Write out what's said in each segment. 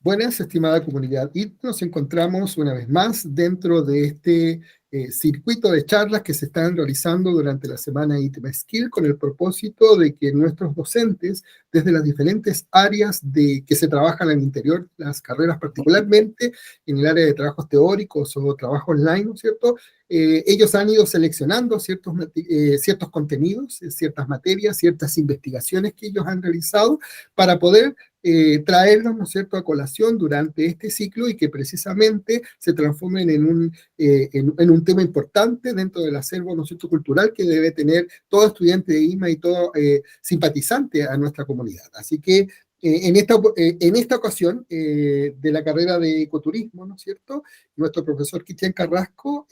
Buenas, estimada comunidad. Y nos encontramos una vez más dentro de este circuito de charlas que se están realizando durante la semana ITEM Skill con el propósito de que nuestros docentes, desde las diferentes áreas que se trabajan al interior de las carreras, particularmente en el área de trabajos teóricos o trabajo online, ¿no es cierto? Ellos han ido seleccionando ciertos contenidos, ciertas materias, ciertas investigaciones que ellos han realizado para poder traerlos, ¿no es cierto?, a colación durante este ciclo y que precisamente se transformen en un tema importante dentro del acervo, ¿no es cierto?, cultural que debe tener todo estudiante de IMA y todo simpatizante a nuestra comunidad. Así que en esta ocasión de la carrera de ecoturismo, ¿no es cierto?, nuestro profesor Cristian Carrasco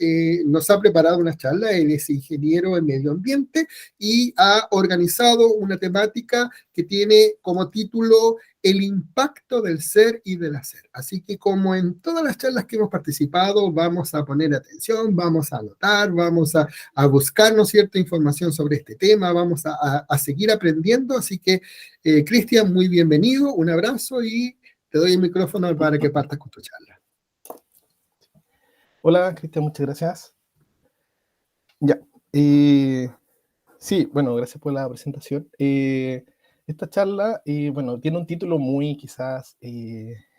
nos ha preparado una charla. Él es ingeniero en medio ambiente y ha organizado una temática que tiene como título el impacto del ser y del hacer. Así que como en todas las charlas que hemos participado, vamos a poner atención, vamos a anotar, vamos a buscar, ¿no es cierto?, información sobre este tema, vamos a seguir aprendiendo. Así que, Cristian, muy bienvenido, un abrazo y te doy el micrófono para que partas con tu charla. Hola, Cristian, muchas gracias. Ya, sí, bueno, gracias por la presentación. Esta charla, bueno, tiene un título muy quizás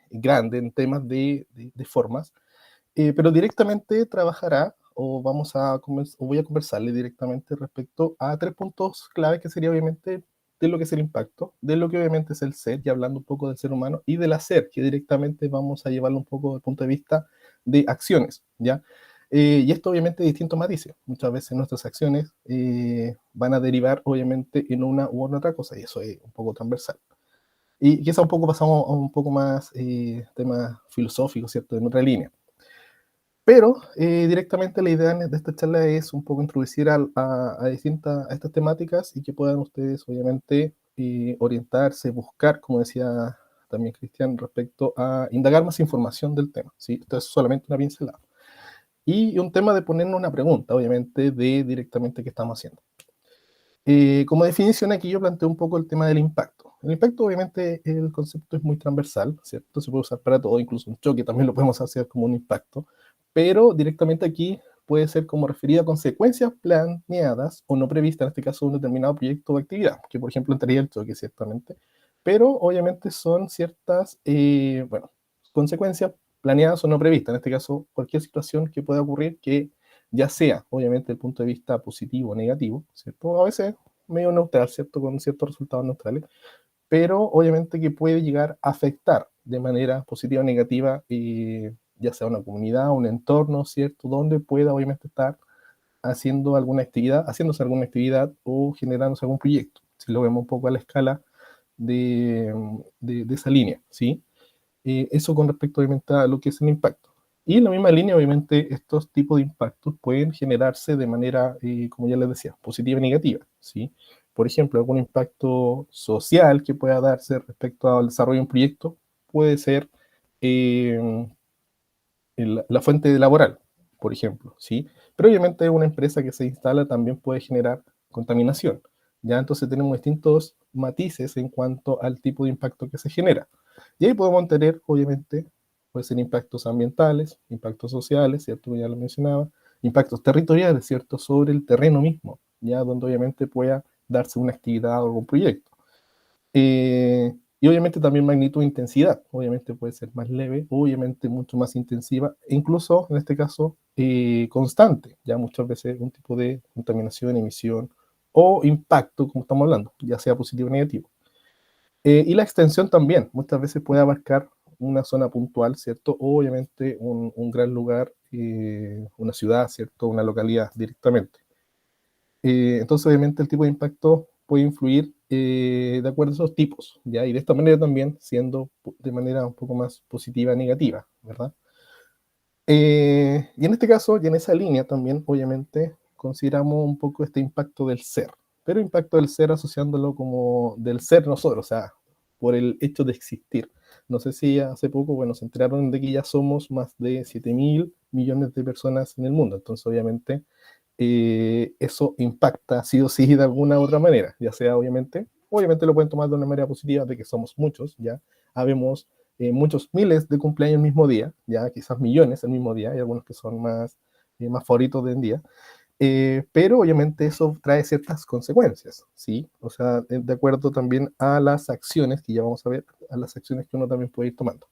grande en temas de formas, pero directamente trabajará, o voy a conversarle directamente respecto a 3 puntos clave, que sería obviamente de lo que es el impacto, de lo que obviamente es el ser, y hablando un poco del ser humano, y del hacer, que directamente vamos a llevarlo un poco desde el punto de vista de acciones, ¿ya? Y esto obviamente distintos matices. Muchas veces nuestras acciones van a derivar obviamente en una u otra cosa, y eso es un poco transversal. Y quizá un poco pasamos a un poco más temas filosóficos, ¿cierto?, en otra línea. Pero directamente la idea de esta charla es un poco introducir a estas temáticas y que puedan ustedes obviamente orientarse, buscar, como decía también Cristian, respecto a indagar más información del tema, ¿sí? Esto es solamente una pincelada. Y un tema de ponernos una pregunta, obviamente, de directamente qué estamos haciendo. Como definición aquí yo planteo un poco el tema del impacto. El impacto, obviamente, el concepto es muy transversal, ¿cierto? Se puede usar para todo, incluso un choque también lo podemos hacer como un impacto, pero directamente aquí puede ser como referido a consecuencias planeadas o no previstas, en este caso, de un determinado proyecto o actividad, que por ejemplo entraría el choque, ciertamente, pero obviamente son ciertas, bueno, consecuencias planeadas o no previstas, en este caso, cualquier situación que pueda ocurrir que ya sea, obviamente, desde el punto de vista positivo o negativo, ¿cierto? A veces medio neutral, ¿cierto? Con ciertos resultados neutrales, pero obviamente que puede llegar a afectar de manera positiva o negativa, ya sea una comunidad, un entorno, ¿cierto? Donde pueda, obviamente, estar haciéndose alguna actividad o generándose algún proyecto, si lo vemos un poco a la escala de esa línea, ¿sí? Eso con respecto, obviamente, a lo que es el impacto. Y en la misma línea, obviamente, estos tipos de impactos pueden generarse de manera, como ya les decía, positiva y negativa, ¿sí? Por ejemplo, algún impacto social que pueda darse respecto al desarrollo de un proyecto puede ser eh, la fuente laboral, por ejemplo, ¿sí? Pero obviamente una empresa que se instala también puede generar contaminación, ¿ya? Entonces tenemos distintos matices en cuanto al tipo de impacto que se genera. Y ahí podemos tener, obviamente, puede ser impactos ambientales, impactos sociales, ¿cierto? Ya lo mencionaba, impactos territoriales, ¿cierto? Sobre el terreno mismo, ya donde obviamente pueda darse una actividad o algún proyecto. Y obviamente también magnitud e intensidad, obviamente puede ser más leve, obviamente mucho más intensiva, e incluso en este caso constante, ya muchas veces un tipo de contaminación, emisión o impacto, como estamos hablando, ya sea positivo o negativo. Y la extensión también, muchas veces puede abarcar una zona puntual, ¿cierto? O obviamente un gran lugar, una ciudad, ¿cierto? Una localidad directamente. Entonces, obviamente, el tipo de impacto puede influir de acuerdo a esos tipos, ¿ya? Y de esta manera también siendo de manera un poco más positiva, negativa, ¿verdad? Y en este caso, y en esa línea también, obviamente, consideramos un poco este impacto del ser, pero impacto del ser asociándolo como del ser nosotros, o sea, por el hecho de existir. No sé si hace poco, bueno, se enteraron de que ya somos más de 7.000 millones de personas en el mundo, entonces obviamente eso impacta sí o sí de alguna u otra manera, ya sea obviamente lo pueden tomar de una manera positiva de que somos muchos, ya habemos muchos miles de cumpleaños el mismo día, ya quizás millones el mismo día, hay algunos que son más favoritos de en día, pero obviamente eso trae ciertas consecuencias, ¿sí? O sea, de acuerdo también a las acciones que ya vamos a ver, a las acciones que uno también puede ir tomando.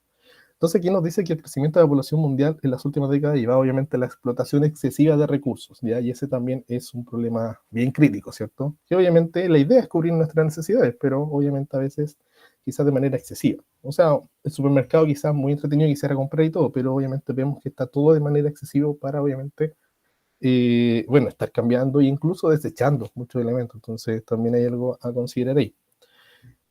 Entonces aquí nos dice que el crecimiento de la población mundial en las últimas décadas lleva obviamente a la explotación excesiva de recursos, ¿ya? Y ese también es un problema bien crítico, ¿cierto? Que obviamente la idea es cubrir nuestras necesidades, pero obviamente a veces quizás de manera excesiva. O sea, el supermercado quizás muy entretenido quisiera comprar y todo, pero obviamente vemos que está todo de manera excesiva para obviamente, bueno, estar cambiando e incluso desechando muchos elementos. Entonces también hay algo a considerar ahí.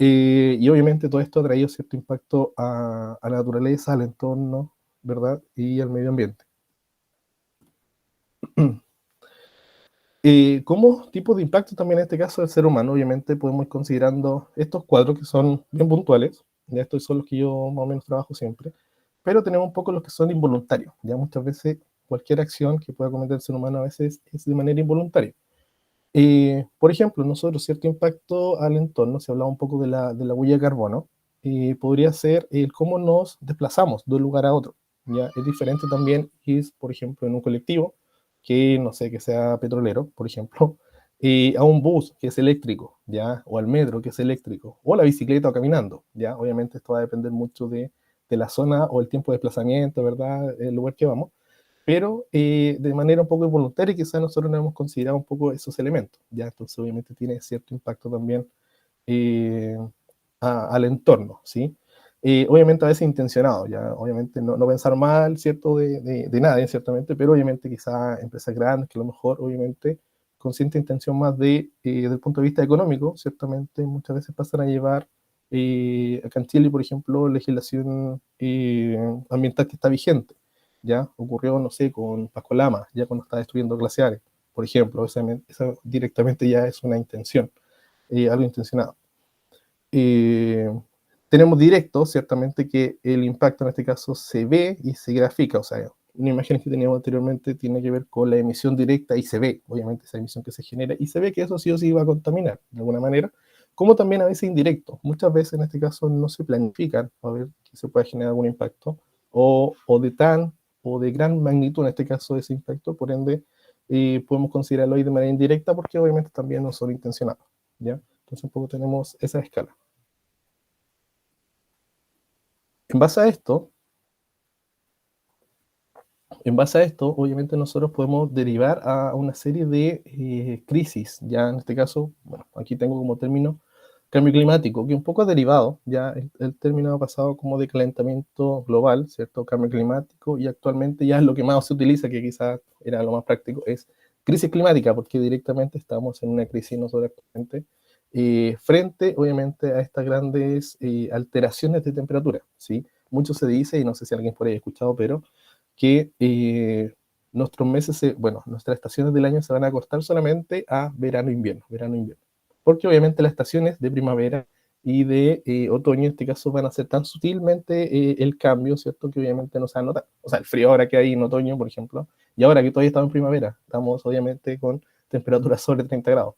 Y obviamente todo esto ha traído cierto impacto a la naturaleza, al entorno, ¿verdad? Y al medio ambiente. Como tipo de impacto también en este caso del ser humano, obviamente podemos ir considerando estos cuadros que son bien puntuales, ya estos son los que yo más o menos trabajo siempre, pero tenemos un poco los que son involuntarios, ya muchas veces cualquier acción que pueda cometer el ser humano a veces es de manera involuntaria. Por ejemplo, nosotros cierto impacto al entorno, se hablaba un poco de la huella de carbono, podría ser el cómo nos desplazamos de un lugar a otro. ¿Ya? Es diferente también ir, por ejemplo, en un colectivo, que no sé, que sea petrolero, por ejemplo, a un bus que es eléctrico, ¿ya? O al metro que es eléctrico, o a la bicicleta o caminando, ¿ya? Obviamente esto va a depender mucho de la zona o el tiempo de desplazamiento, ¿verdad? El lugar que vamos, pero de manera un poco involuntaria quizás nosotros no hemos considerado un poco esos elementos, ¿ya? Entonces obviamente tiene cierto impacto también eh, al entorno, ¿sí? Obviamente a veces intencionado, ya, obviamente no pensar mal, ¿cierto? De nadie, ciertamente, pero obviamente quizás empresas grandes que a lo mejor, obviamente, con cierta intención más desde el punto de vista económico, ciertamente muchas veces pasan a llevar, acá en Chile, por ejemplo, legislación ambiental que está vigente, ¿ya? Ocurrió, no sé, con Pasco Lama, ya cuando está destruyendo glaciares, por ejemplo, esa directamente ya es una intención, algo intencionado. Eh, Tenemos directo, ciertamente, que el impacto en este caso se ve y se grafica, o sea, una imagen que teníamos anteriormente tiene que ver con la emisión directa y se ve, obviamente, esa emisión que se genera y se ve que eso sí o sí va a contaminar de alguna manera, como también a veces indirecto. Muchas veces en este caso no se planifican a ver que se pueda generar algún impacto o de gran magnitud en este caso de ese impacto, por ende podemos considerarlo ahí de manera indirecta porque obviamente también no son intencionados, ¿ya? Entonces un poco tenemos esa escala. En base a esto, obviamente nosotros podemos derivar a una serie de crisis. Ya en este caso, bueno, aquí tengo como término cambio climático, que un poco ha derivado, ya el término ha pasado como de calentamiento global, ¿cierto? Cambio climático, y actualmente ya es lo que más se utiliza, que quizás era lo más práctico, es crisis climática, porque directamente estamos en una crisis nosotros actualmente, frente, obviamente, a estas grandes alteraciones de temperatura, ¿sí? Mucho se dice, y no sé si alguien por ahí ha escuchado, pero que nuestros meses, bueno, nuestras estaciones del año se van a cortar solamente a verano-invierno, verano-invierno. Porque obviamente las estaciones de primavera y de otoño, en este caso, van a ser tan sutilmente el cambio, ¿cierto? Que obviamente no se va a notar. O sea, el frío ahora que hay en otoño, por ejemplo, y ahora que todavía estamos en primavera, estamos obviamente con temperaturas sobre 30 grados.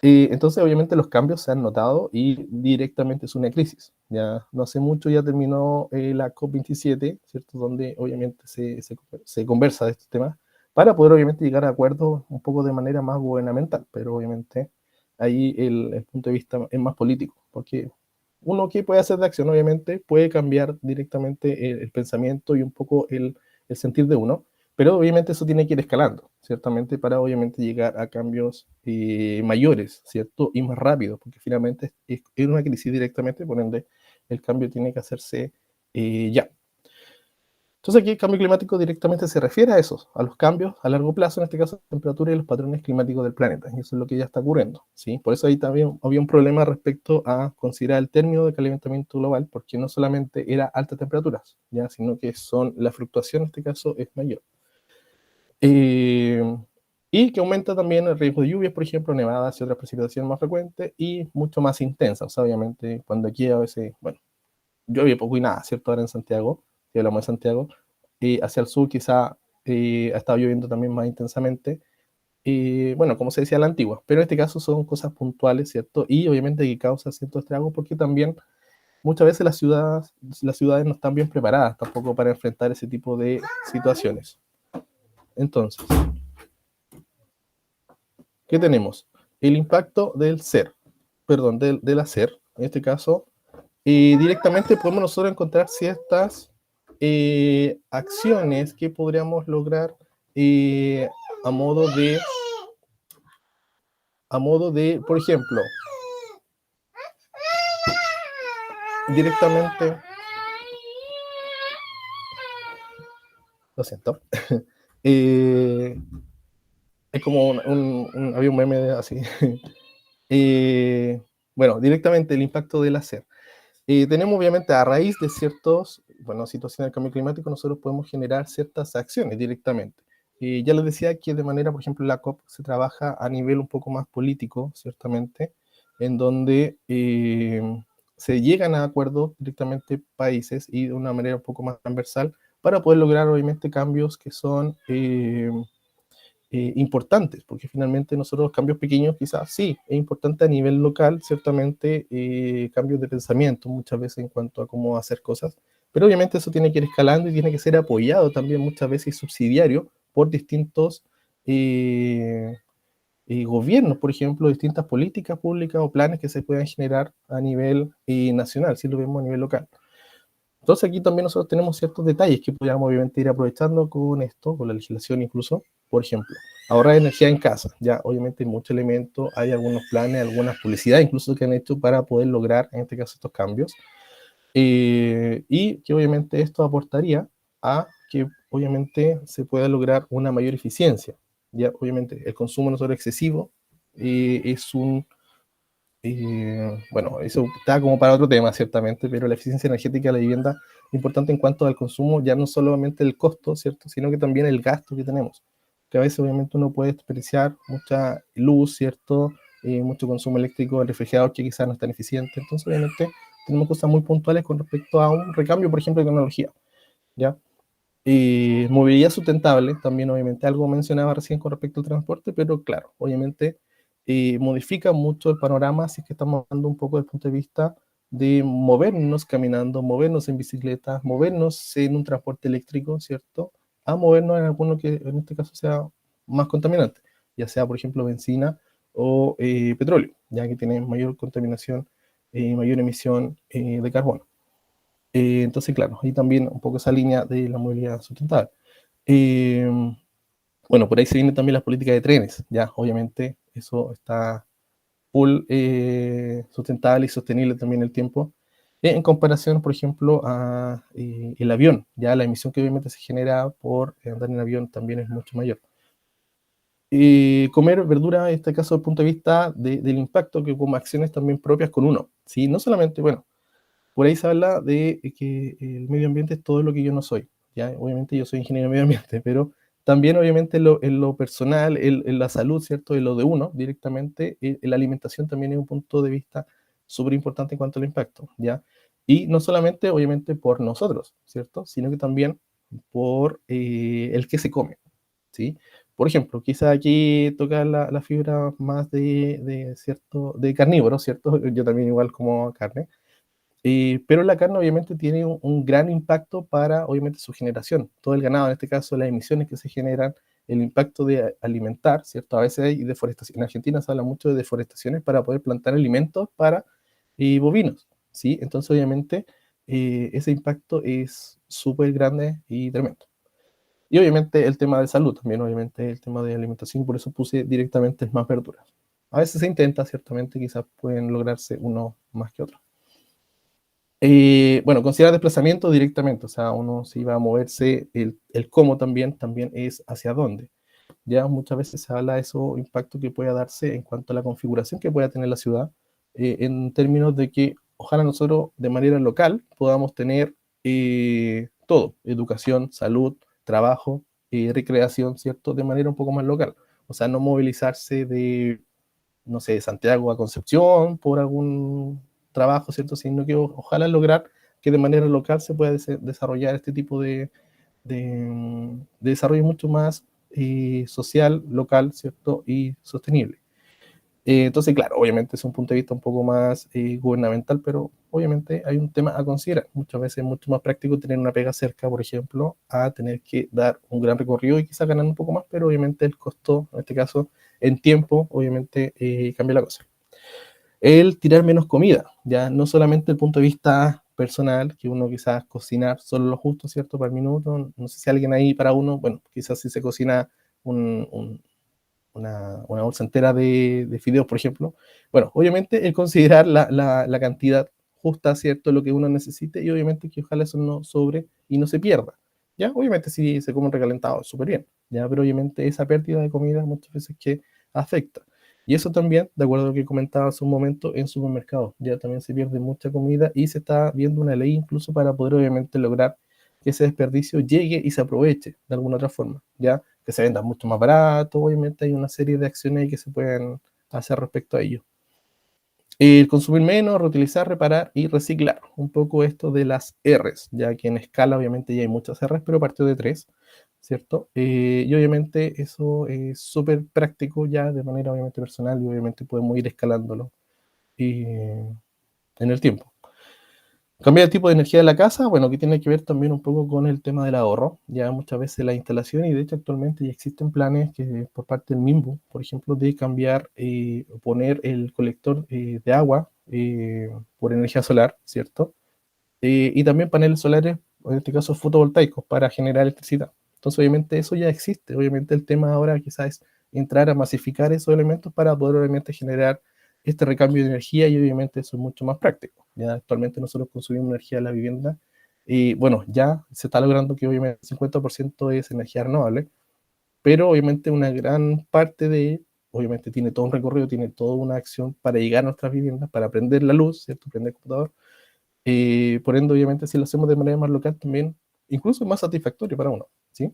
Entonces, obviamente, los cambios se han notado y directamente es una crisis. Ya no hace mucho ya terminó la COP27, ¿cierto? Donde obviamente se conversa de estos temas para poder obviamente llegar a acuerdos un poco de manera más gubernamental, pero obviamente ahí el punto de vista es más político, porque uno que puede hacer de acción, obviamente, puede cambiar directamente el pensamiento y un poco el sentir de uno, pero obviamente eso tiene que ir escalando, ciertamente, para obviamente llegar a cambios mayores, ¿cierto? Y más rápidos, porque finalmente es una crisis directamente, por ende el cambio tiene que hacerse ya. Entonces aquí el cambio climático directamente se refiere a eso, a los cambios a largo plazo, en este caso, la temperatura y los patrones climáticos del planeta, y eso es lo que ya está ocurriendo, ¿sí? Por eso ahí también había un problema respecto a considerar el término de calentamiento global, porque no solamente era altas temperaturas, ¿ya? Sino que la fluctuación en este caso es mayor. Y que aumenta también el riesgo de lluvias, por ejemplo, nevadas y otras precipitaciones más frecuentes y mucho más intensas. O sea, obviamente, cuando aquí a veces, bueno, llueve poco y nada, ¿cierto? Ahora en Santiago, si hablamos de Santiago, y hacia el sur quizá ha estado lloviendo también más intensamente. Bueno, como se decía la antigua, pero en este caso son cosas puntuales, ¿cierto? Y obviamente que causa ciertos estragos porque también muchas veces las ciudades no están bien preparadas tampoco para enfrentar ese tipo de situaciones. Entonces, ¿qué tenemos? El impacto del del hacer, en este caso, directamente podemos nosotros encontrar ciertas acciones que podríamos lograr a modo de, por ejemplo, directamente, lo siento, es como había un meme así. Bueno, directamente el impacto del hacer. Tenemos obviamente a raíz de situaciones del cambio climático, nosotros podemos generar ciertas acciones directamente. Ya les decía que de manera, por ejemplo, la COP se trabaja a nivel un poco más político, ciertamente, en donde se llegan a acuerdos directamente países y de una manera un poco más transversal para poder lograr obviamente cambios que son importantes, porque finalmente nosotros cambios pequeños quizás sí, es importante a nivel local, ciertamente cambios de pensamiento muchas veces en cuanto a cómo hacer cosas, pero obviamente eso tiene que ir escalando y tiene que ser apoyado también muchas veces subsidiario por distintos gobiernos, por ejemplo, distintas políticas públicas o planes que se puedan generar a nivel nacional, si lo vemos a nivel local. Entonces aquí también nosotros tenemos ciertos detalles que podríamos obviamente ir aprovechando con esto, con la legislación incluso. Por ejemplo, ahorrar energía en casa. Ya obviamente hay muchos elementos, hay algunos planes, algunas publicidades incluso que han hecho para poder lograr en este caso estos cambios. Y que obviamente esto aportaría a que obviamente se pueda lograr una mayor eficiencia. Ya obviamente el consumo no solo excesivo es un bueno, eso está como para otro tema, ciertamente, pero la eficiencia energética de la vivienda es importante en cuanto al consumo, ya no solamente el costo, ¿cierto? Sino que también el gasto que tenemos. Que a veces, obviamente, uno puede desperdiciar mucha luz, ¿cierto? Mucho consumo eléctrico, el refrigerador que quizás no es tan eficiente. Entonces, obviamente, tenemos cosas muy puntuales con respecto a un recambio, por ejemplo, de tecnología, ¿ya? Movilidad sustentable, también obviamente algo mencionaba recién con respecto al transporte, pero claro, obviamente modifica mucho el panorama si es que estamos hablando un poco desde el punto de vista de movernos caminando, movernos en bicicleta, movernos en un transporte eléctrico, ¿cierto? A movernos en alguno que en este caso sea más contaminante, ya sea por ejemplo benzina o petróleo, ya que tiene mayor contaminación, mayor emisión de carbono. Entonces, claro, ahí también un poco esa línea de la movilidad sustentable. Eh, bueno, por ahí se vienen también las políticas de trenes, ya, obviamente, eso está full sustentable y sostenible también en el tiempo, en comparación, por ejemplo, a el avión, ya la emisión que obviamente se genera por andar en avión también es mucho mayor. Comer verdura, en este caso, desde el punto de vista del impacto que como acciones también propias con uno, ¿sí? No solamente, bueno, por ahí se habla de que el medio ambiente es todo lo que yo no soy. ¿Ya? Obviamente yo soy ingeniero de medio ambiente, pero también obviamente en lo personal, en la salud, ¿cierto? En lo de uno directamente, la alimentación también es un punto de vista súper importante en cuanto al impacto, ¿ya? Y no solamente obviamente por nosotros, ¿cierto? Sino que también por el que se come, ¿sí? Por ejemplo, quizá aquí toca la fibra más cierto, de carnívoro, ¿cierto? Yo también igual como carne, pero la carne obviamente tiene un gran impacto para obviamente su generación. Todo el ganado, en este caso las emisiones que se generan, el impacto de alimentar, ¿cierto? A veces hay deforestación. En Argentina se habla mucho de deforestaciones para poder plantar alimentos para bovinos, ¿sí? Entonces obviamente ese impacto es súper grande y tremendo. Y obviamente el tema de salud también, obviamente el tema de alimentación, y por eso puse directamente más verduras. A veces se intenta, ciertamente, quizás pueden lograrse uno más que otro. Bueno, considerar desplazamiento directamente, o sea, uno si va a moverse, el cómo también es hacia dónde. Ya muchas veces se habla de eso, impacto que pueda darse en cuanto a la configuración que pueda tener la ciudad, en términos de que ojalá nosotros de manera local podamos tener todo, educación, salud, trabajo, recreación, ¿cierto? De manera un poco más local. O sea, no movilizarse de, no sé, de Santiago a Concepción por algún trabajo, ¿cierto? Sino que ojalá lograr que de manera local se pueda desarrollar este tipo de desarrollo mucho más social, local, ¿cierto? Y sostenible. Entonces, claro, obviamente es un punto de vista un poco más gubernamental, pero obviamente hay un tema a considerar. Muchas veces es mucho más práctico tener una pega cerca, por ejemplo, a tener que dar un gran recorrido y quizás ganar un poco más, pero obviamente el costo, en este caso, en tiempo, obviamente cambia la cosa. El tirar menos comida, ya no solamente el punto de vista personal, que uno quizás cocinar solo lo justo, ¿cierto? Para el minuto, no sé si alguien ahí para uno, bueno, quizás si se cocina una bolsa entera de fideos, por ejemplo. Bueno, obviamente el considerar la cantidad justa, ¿cierto? Lo que uno necesite y obviamente que ojalá eso no sobre y no se pierda. ¿Ya? Obviamente si se come recalentado, súper bien, ¿ya? Pero obviamente esa pérdida de comida muchas veces que afecta. Y eso también, de acuerdo a lo que comentaba hace un momento, en supermercados, ya también se pierde mucha comida y se está viendo una ley incluso para poder obviamente lograr que ese desperdicio llegue y se aproveche de alguna otra forma, ¿ya? Que se venda mucho más barato, obviamente hay una serie de acciones que se pueden hacer respecto a ello. El consumir menos, reutilizar, reparar y reciclar. Un poco esto de las R's, ya que en escala obviamente ya hay muchas R's, pero partió de tres, ¿cierto? Y obviamente eso es súper práctico ya de manera obviamente personal y obviamente podemos ir escalándolo en el tiempo. Cambiar el tipo de energía de la casa, bueno, que tiene que ver también un poco con el tema del ahorro. Ya muchas veces la instalación, y de hecho actualmente ya existen planes que por parte del MIMBU, por ejemplo, de cambiar, poner el colector de agua por energía solar, ¿cierto? Y también paneles solares, en este caso fotovoltaicos, para generar electricidad. Entonces, obviamente, eso ya existe. Obviamente, el tema ahora quizás es entrar a masificar esos elementos para poder, obviamente, generar este recambio de energía y, obviamente, eso es mucho más práctico. Ya actualmente nosotros consumimos energía en la vivienda y, bueno, ya se está logrando que, obviamente, el 50% es energía renovable, pero, obviamente, una gran parte de, obviamente, tiene todo un recorrido, tiene toda una acción para llegar a nuestras viviendas, para prender la luz, ¿cierto? Prender el computador por ende, obviamente, si lo hacemos de manera más local, también incluso es más satisfactorio para uno, ¿sí?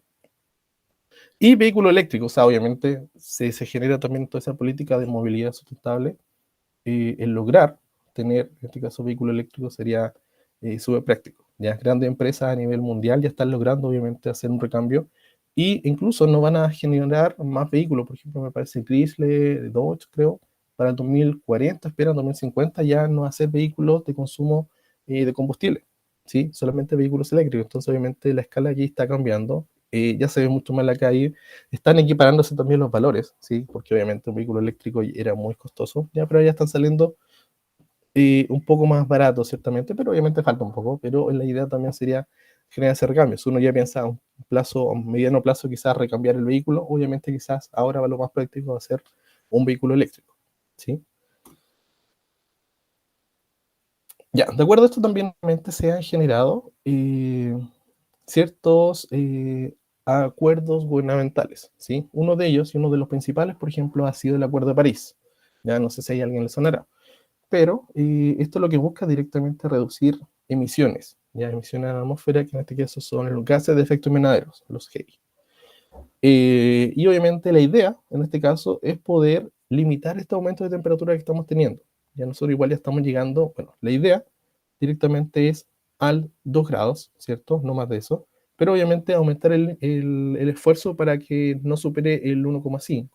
Y vehículo eléctrico, o sea, obviamente se genera también toda esa política de movilidad sustentable. El lograr tener, en este caso, vehículo eléctrico sería súper práctico. Ya grandes empresas a nivel mundial ya están logrando, obviamente, hacer un recambio y incluso no van a generar más vehículos. Por ejemplo, me parece Chrysler, Dodge, creo, para el 2040, esperan 2050 ya no hacer vehículos de consumo de combustible, ¿sí? Solamente vehículos eléctricos. Entonces, obviamente, la escala aquí está cambiando. Ya se ve mucho más en la calle, están equiparándose también los valores, ¿sí? Porque obviamente un vehículo eléctrico era muy costoso, ya, pero ya están saliendo un poco más baratos, ciertamente, pero obviamente falta un poco, pero la idea también sería generar ese recambio. Si uno ya piensa a un plazo, a un mediano plazo, quizás recambiar el vehículo, obviamente quizás ahora va lo más práctico hacer un vehículo eléctrico, ¿sí? Ya, de acuerdo a esto también se han generado ciertos acuerdos gubernamentales, ¿sí? Uno de ellos y uno de los principales, por ejemplo, ha sido el Acuerdo de París. Ya no sé si a alguien le sonará, pero esto lo que busca directamente reducir emisiones, ya emisiones a la atmósfera, que en este caso son los gases de efecto invernadero, los GEI. Y obviamente la idea, en este caso, es poder limitar este aumento de temperatura que estamos teniendo. Ya nosotros igual ya estamos llegando, bueno, la idea directamente es al 2 grados, ¿cierto? No más de eso, pero obviamente aumentar el esfuerzo para que no supere el 1,5,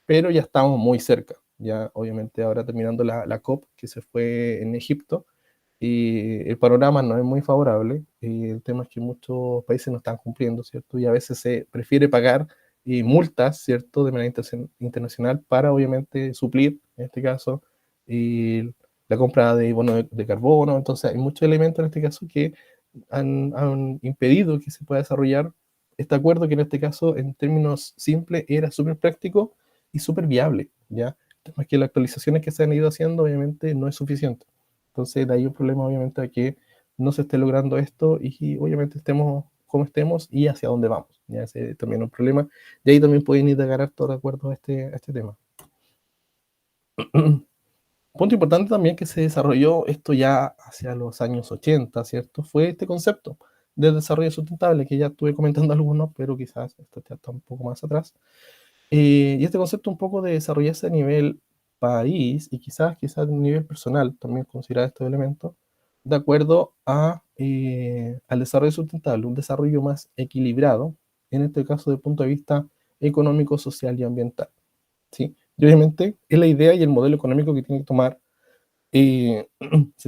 pero ya estamos muy cerca. Ya obviamente ahora terminando la COP que se fue en Egipto, y el panorama no es muy favorable. El tema es que muchos países no están cumpliendo, ¿cierto? Y a veces se prefiere pagar multas, ¿cierto? De manera internacional para obviamente suplir, en este caso, y la compra de bonos de carbono. Entonces hay muchos elementos en este caso que han impedido que se pueda desarrollar este acuerdo, que en este caso, en términos simples, era súper práctico y súper viable, ¿ya? El tema es que las actualizaciones que se han ido haciendo, obviamente, no es suficiente. Entonces, de ahí un problema, obviamente, a que no se esté logrando esto y obviamente estemos como estemos y hacia dónde vamos. Ya ese es también un problema. Y ahí también pueden ir de agarrar todo de acuerdo a este tema. Punto importante también que se desarrolló esto ya hacia los años 80, ¿cierto? Fue este concepto de desarrollo sustentable, que ya estuve comentando algunos, pero quizás esto ya está un poco más atrás. Y este concepto un poco de desarrollarse a nivel país y quizás a nivel personal, también considerar estos elementos, de acuerdo al desarrollo sustentable, un desarrollo más equilibrado, en este caso desde el punto de vista económico, social y ambiental, ¿sí? Y obviamente es la idea y el modelo económico que tiene que tomar, se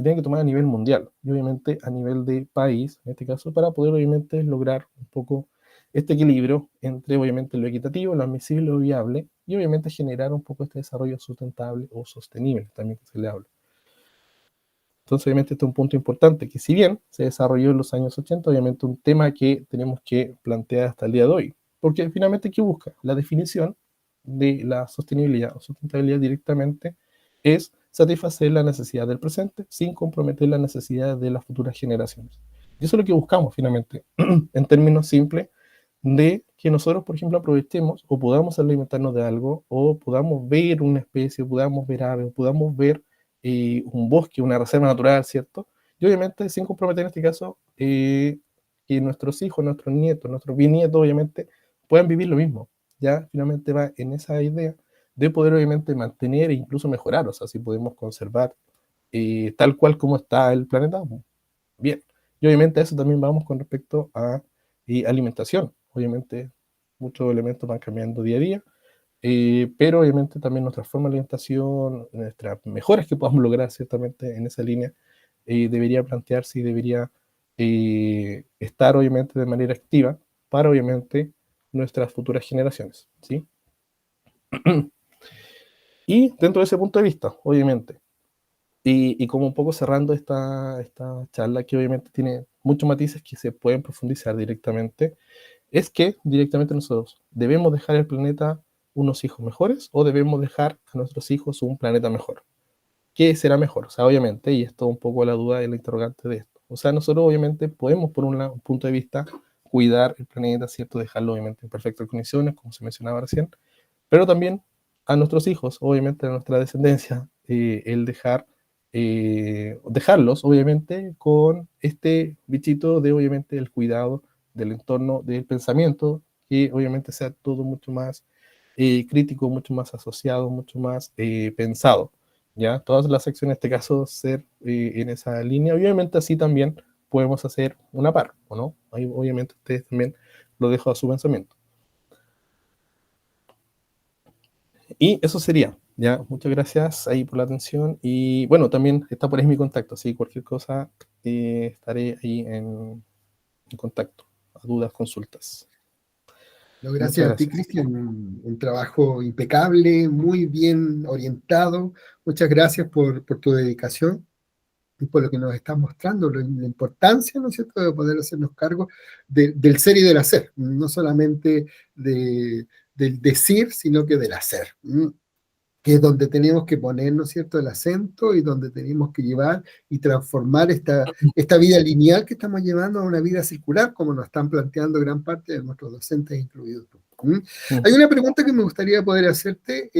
tiene que tomar a nivel mundial y obviamente a nivel de país, en este caso, para poder obviamente lograr un poco este equilibrio entre obviamente lo equitativo, lo admisible, lo viable y obviamente generar un poco este desarrollo sustentable o sostenible también que se le habla. Entonces, obviamente, este es un punto importante, que si bien se desarrolló en los años 80, obviamente un tema que tenemos que plantear hasta el día de hoy. Porque finalmente, ¿qué busca? La definición de la sostenibilidad o sustentabilidad directamente es satisfacer la necesidad del presente sin comprometer la necesidad de las futuras generaciones. Y eso es lo que buscamos finalmente, en términos simples, de que nosotros, por ejemplo, aprovechemos o podamos alimentarnos de algo, o podamos ver una especie, o podamos ver aves, o podamos ver un bosque, una reserva natural, ¿cierto? Y obviamente sin comprometer en este caso que nuestros hijos, nuestros nietos, nuestros bisnietos, obviamente, puedan vivir lo mismo. Ya finalmente va en esa idea de poder obviamente mantener e incluso mejorar, o sea, si podemos conservar tal cual como está el planeta, bien. Y obviamente a eso también vamos con respecto a alimentación. Obviamente muchos elementos van cambiando día a día, pero obviamente también nuestra forma de alimentación, nuestras mejoras que podamos lograr ciertamente en esa línea, debería plantearse y debería estar obviamente de manera activa para obviamente nuestras futuras generaciones, ¿sí? Y dentro de ese punto de vista, obviamente, y como un poco cerrando esta charla, que obviamente tiene muchos matices que se pueden profundizar directamente, es que directamente nosotros debemos dejar el planeta unos hijos mejores o debemos dejar a nuestros hijos un planeta mejor. ¿Qué será mejor? O sea, obviamente, y esto un poco la duda y la interrogante de esto. O sea, nosotros obviamente podemos, por un punto de vista, cuidar el planeta, ¿cierto? Dejarlo obviamente en perfectas condiciones, como se mencionaba recién, pero también a nuestros hijos, obviamente a nuestra descendencia, el dejarlos, obviamente, con este bichito de, obviamente, el cuidado del entorno, del pensamiento, que obviamente sea todo mucho más crítico, mucho más asociado, mucho más pensado, ¿ya? Todas las acciones, en este caso, ser en esa línea, obviamente así también podemos hacer una par, ¿o no? Ahí, obviamente, ustedes también lo dejo a su pensamiento. Y eso sería, ya, muchas gracias ahí por la atención y bueno, también está por ahí mi contacto, así cualquier cosa estaré ahí en contacto, a dudas, consultas. No, Muchas gracias a ti, gracias. Cristian. Un trabajo impecable, muy bien orientado. Muchas gracias por tu dedicación y por lo que nos estás mostrando, la importancia, ¿no es cierto?, de poder hacernos cargo del ser y del hacer, no solamente del decir, sino que del hacer. Que es donde tenemos que poner, ¿no es cierto?, el acento y donde tenemos que llevar y transformar esta vida lineal que estamos llevando a una vida circular, como nos están planteando gran parte de nuestros docentes, incluidos tú. ¿Mm? Mm. Hay una pregunta que me gustaría poder hacerte,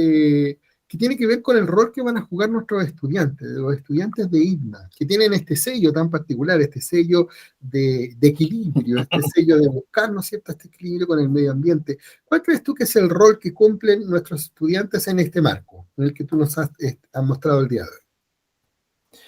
que tiene que ver con el rol que van a jugar nuestros estudiantes, los estudiantes de IDNA, que tienen este sello tan particular, este sello de equilibrio, este sello de buscar, ¿no es cierto?, este equilibrio con el medio ambiente. ¿Cuál crees tú que es el rol que cumplen nuestros estudiantes en este marco, en el que tú nos has mostrado el día de hoy?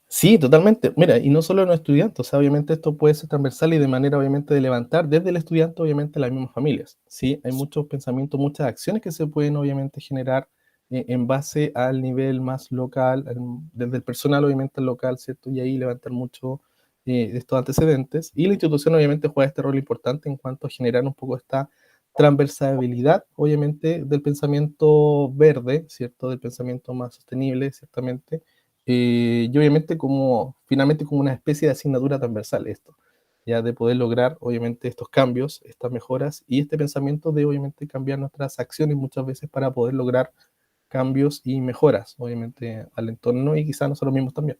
Sí, totalmente. Mira, y no solo en los estudiantes, o sea, obviamente esto puede ser transversal y de manera obviamente de levantar desde el estudiante, obviamente, las mismas familias. Sí, hay muchos pensamientos, muchas acciones que se pueden obviamente generar en base al nivel más local, desde el personal obviamente al local, ¿cierto? Y ahí levantar mucho de estos antecedentes. Y la institución obviamente juega este rol importante en cuanto a generar un poco esta transversalidad, obviamente, del pensamiento verde, ¿cierto? Del pensamiento más sostenible, ciertamente y obviamente como, finalmente como una especie de asignatura transversal esto, ya de poder lograr obviamente estos cambios, estas mejoras y este pensamiento de obviamente cambiar nuestras acciones muchas veces para poder lograr cambios y mejoras obviamente al entorno y quizás nosotros mismos también.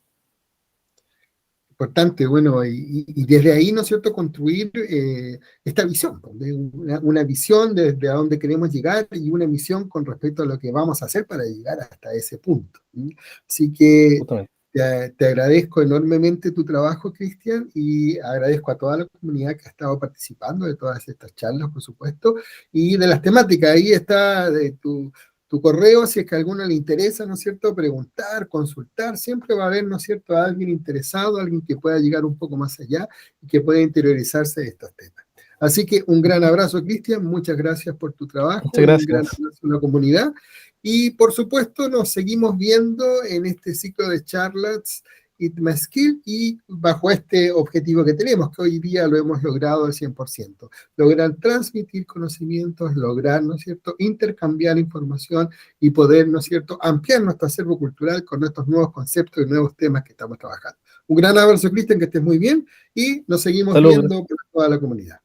Importante, bueno, y desde ahí, ¿no es cierto?, construir esta visión, pues, de una visión desde a dónde queremos llegar y una misión con respecto a lo que vamos a hacer para llegar hasta ese punto. ¿Sí? Así que Justamente. te agradezco enormemente tu trabajo, Cristian, y agradezco a toda la comunidad que ha estado participando de todas estas charlas, por supuesto, y de las temáticas. Ahí está de tu correo, si es que a alguno le interesa, ¿no es cierto?, preguntar, consultar, siempre va a haber, ¿no es cierto?, a alguien interesado, alguien que pueda llegar un poco más allá y que pueda interiorizarse de estos temas. Así que un gran abrazo, Cristian, muchas gracias por tu trabajo Muchas y un gran gracias. abrazo a la comunidad. Y por supuesto nos seguimos viendo en este ciclo de charlas ITMA-Skill y bajo este objetivo que tenemos, que hoy día lo hemos logrado al 100%. Lograr transmitir conocimientos, lograr, ¿no es cierto?, intercambiar información y poder, ¿no es cierto?, ampliar nuestro acervo cultural con estos nuevos conceptos y nuevos temas que estamos trabajando. Un gran abrazo, Cristian, que estés muy bien y nos seguimos Saludos. viendo por toda la comunidad.